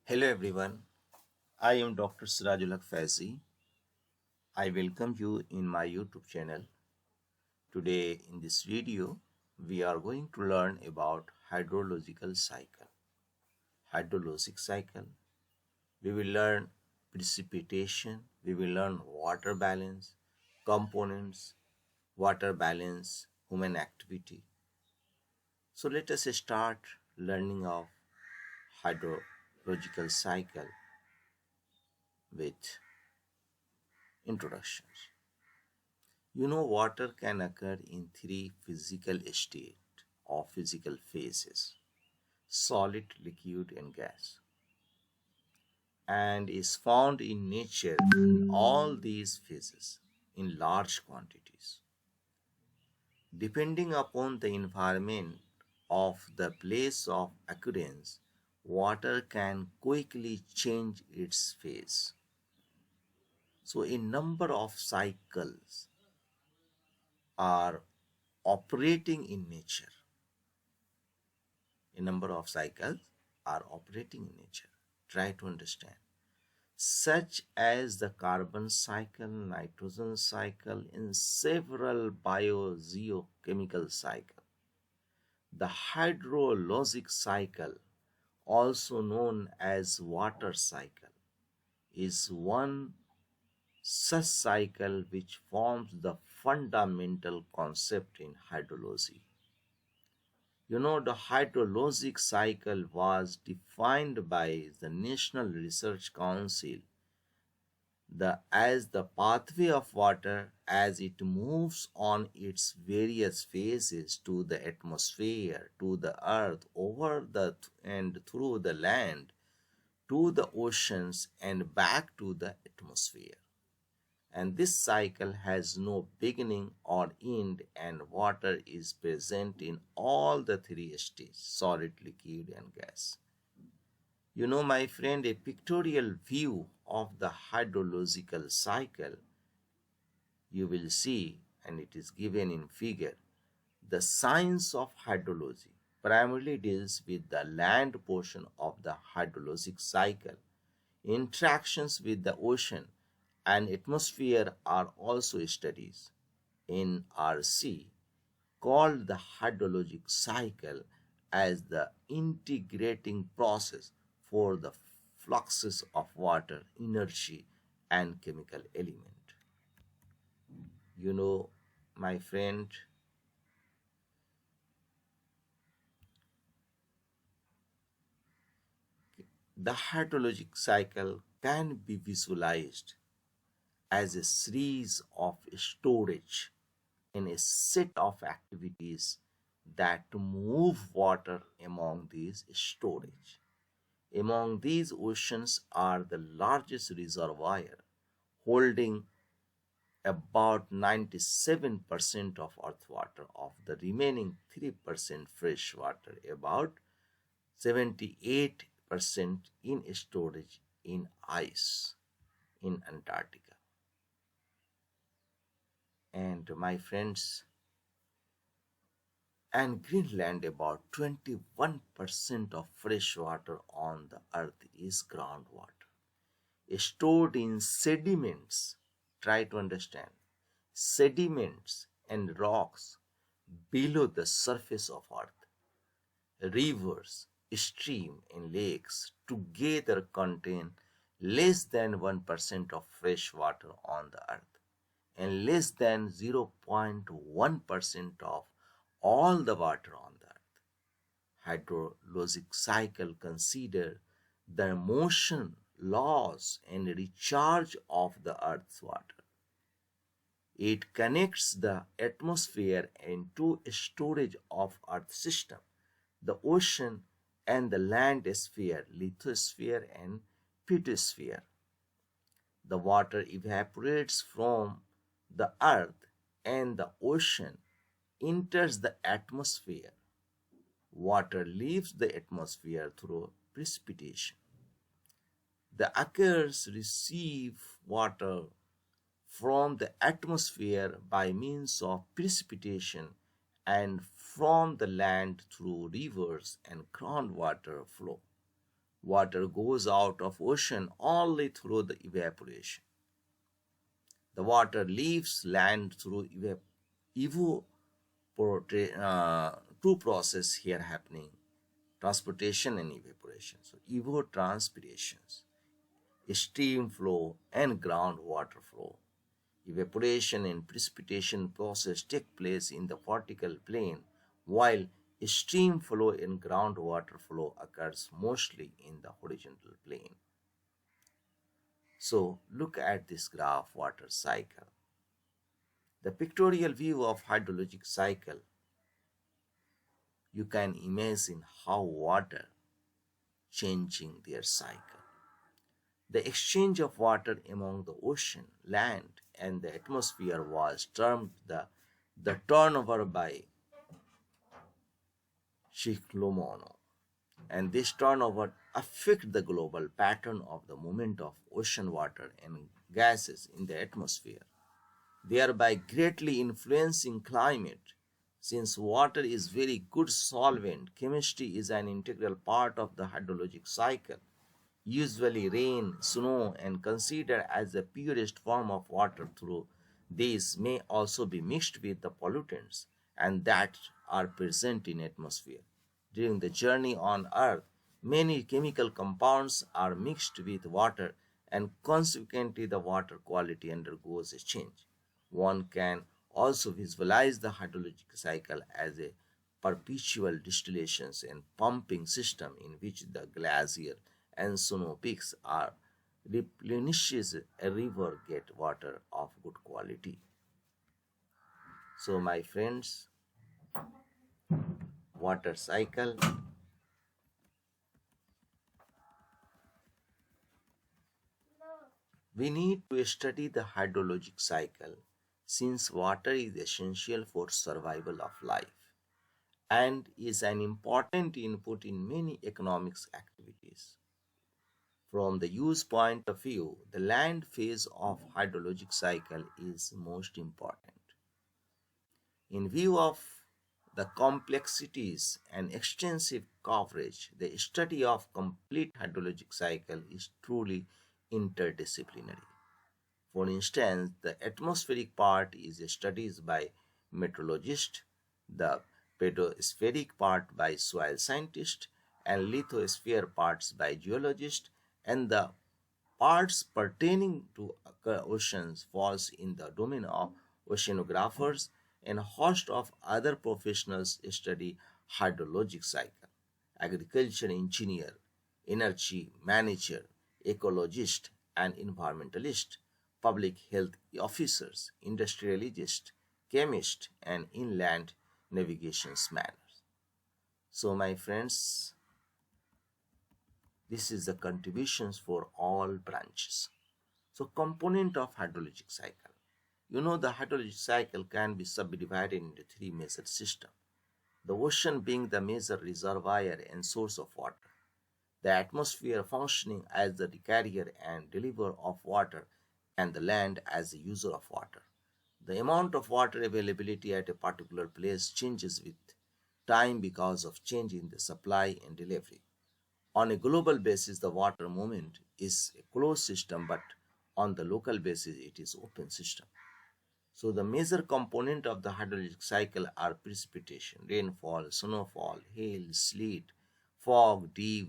Hello everyone, I am Dr. Sirajul Faizi. I welcome you in my YouTube channel. Today in this video, we are going to learn about hydrological cycle. Hydrologic cycle. We will learn precipitation, we will learn water balance, components, water balance, human activity. So let us start learning of hydrological cycle with introductions. You know, water can occur in three physical states or physical phases: solid, liquid, and gas, and is found in nature in all these phases in large quantities. Depending upon the environment of the place of occurrence, water can quickly change its phase. So, a number of cycles are operating in nature. A number of cycles are operating in nature. Try to understand. Such as the carbon cycle, nitrogen cycle, and several biogeochemical cycles. The hydrologic cycle, also known as water cycle, is one such cycle which forms the fundamental concept in hydrology. You know, the hydrologic cycle was defined by the National Research Council as the pathway of water as it moves on its various phases to the atmosphere, to the earth, over the and through the land, to the oceans and back to the atmosphere. And this cycle has no beginning or end, and water is present in all the three states: solid, liquid, and gas. You know, my friend, a pictorial view of the hydrological cycle you will see, and it is given in figure. The science of hydrology primarily deals with the land portion of the hydrologic cycle. Interactions with the ocean and atmosphere are also studies. NRC called the hydrologic cycle as the integrating process for the fluxes of water, energy, and chemical element. You know, my friend, the hydrologic cycle can be visualized as a series of storage in a set of activities that move water among these storage. Among these, oceans are the largest reservoir, holding about 97% of earth water. Of the remaining 3% fresh water, about 78% in storage in ice in Antarctica. And my friends, and Greenland, about 21% of fresh water on the earth is groundwater, stored in sediments. Try to understand. Sediments and rocks below the surface of earth. Rivers, streams, and lakes together contain less than 1% of fresh water on the earth and less than 0.1% of all the water on the earth. Hydrologic cycle consider the motion, loss, and recharge of the earth's water. It connects the atmosphere and two storage of earth system: the ocean and the land sphere, lithosphere and pedosphere. The water evaporates from the earth and the ocean enters the atmosphere. Water leaves the atmosphere through precipitation. The aquifers receive water from the atmosphere by means of precipitation and from the land through rivers and groundwater flow. Water goes out of ocean only through the evaporation. The water leaves land through two process here happening: transportation and evaporation. So evapotranspirations, stream flow and groundwater flow. Evaporation and precipitation process take place in the vertical plane, while stream flow and groundwater flow occurs mostly in the horizontal plane. So look at this graph water cycle. The pictorial view of hydrologic cycle, you can imagine how water changing their cycle. The exchange of water among the ocean, land, and the atmosphere was termed the turnover by Shiklomono. And this turnover affect the global pattern of the movement of ocean water and gases in the atmosphere, thereby greatly influencing climate. Since water is very good solvent, chemistry is an integral part of the hydrologic cycle. Usually rain, snow, and considered as the purest form of water through these may also be mixed with the pollutants and that are present in atmosphere. During the journey on earth, many chemical compounds are mixed with water and consequently the water quality undergoes a change. One can also visualize the hydrologic cycle as a perpetual distillations and pumping system in which the glacier and snow peaks are replenishes a river get water of good quality. So my friends, water cycle, we need to study the hydrologic cycle since water is essential for survival of life and is an important input in many economics activities. From the use point of view, the land phase of hydrologic cycle is most important. In view of the complexities and extensive coverage, the study of complete hydrologic cycle is truly interdisciplinary. For instance, the atmospheric part is studied by meteorologists, the pedospheric part by soil scientists, and lithosphere parts by geologists, and the parts pertaining to oceans falls in the domain of oceanographers and a host of other professionals study hydrologic cycle. Agriculture engineer, energy manager, ecologist and environmentalist, public health officers, industrialists, chemists and inland navigation manners. So my friends, this is the contributions for all branches. So component of hydrologic cycle. You know the hydrologic cycle can be subdivided into three major systems. The ocean being the major reservoir and source of water. The atmosphere functioning as the carrier and deliverer of water and the land as the user of water. The amount of water availability at a particular place changes with time because of change in the supply and delivery. On a global basis, the water movement is a closed system, but on the local basis, it is open system. So the major component of the hydrologic cycle are precipitation, rainfall, snowfall, hail, sleet, fog, dew,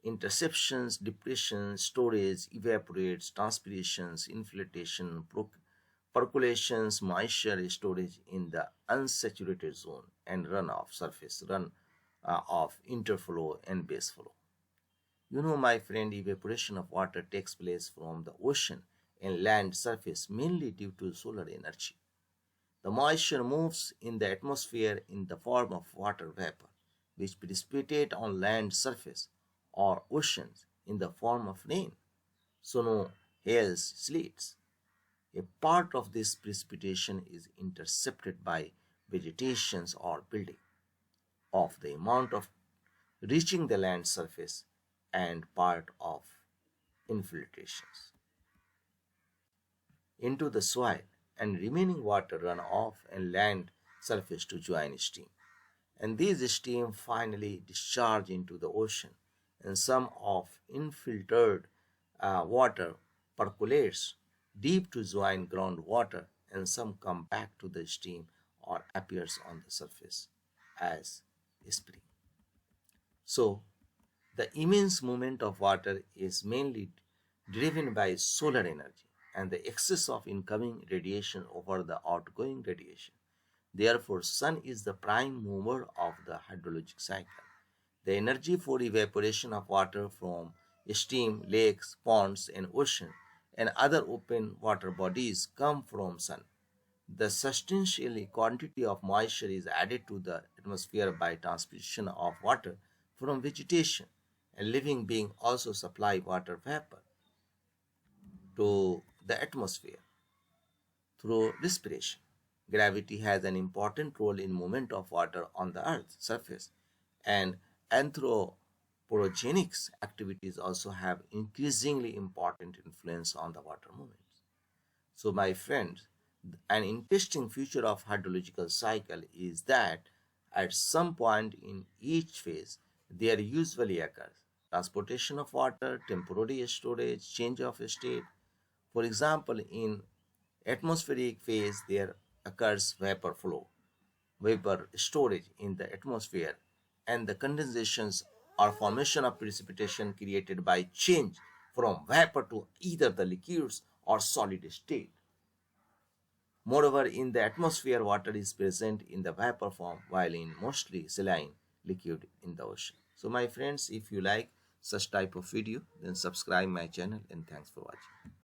interceptions, depression, storage, evaporates, transpirations, infiltration, percolations, moisture storage in the unsaturated zone, and runoff surface, run of interflow and base flow. You know, my friend, evaporation of water takes place from the ocean and land surface mainly due to solar energy. The moisture moves in the atmosphere in the form of water vapor, which precipitate on land surface or oceans in the form of rain, snow, hails, sleets. A part of this precipitation is intercepted by vegetations or building of the amount of reaching the land surface and part of infiltrations into the soil and remaining water run off and land surface to join stream. and these steam finally discharge into the ocean, and some of infiltrated water percolates deep to join groundwater, and some come back to the stream or appears on the surface as spring. So the immense movement of water is mainly driven by solar energy and the excess of incoming radiation over the outgoing radiation. Therefore, sun is the prime mover of the hydrologic cycle. The energy for evaporation of water from stream, lakes, ponds, and ocean and other open water bodies come from sun. The substantial quantity of moisture is added to the atmosphere by transpiration of water from vegetation. A living being also supply water vapor to the atmosphere through respiration. Gravity has an important role in movement of water on the earth's surface, and anthropogenic activities also have increasingly important influence on the water movement. So, my friends, an interesting feature of hydrological cycle is that at some point in each phase, there usually occurs transportation of water, temporary storage, change of state. For example, in atmospheric phase, there occurs vapor flow, vapor storage in the atmosphere, and the condensations or formation of precipitation created by change from vapor to either the liquids or solid state. Moreover, in the atmosphere, water is present in the vapor form, while in mostly saline liquid in the ocean. So, my friends, if you like such type of video, then subscribe my channel and thanks for watching.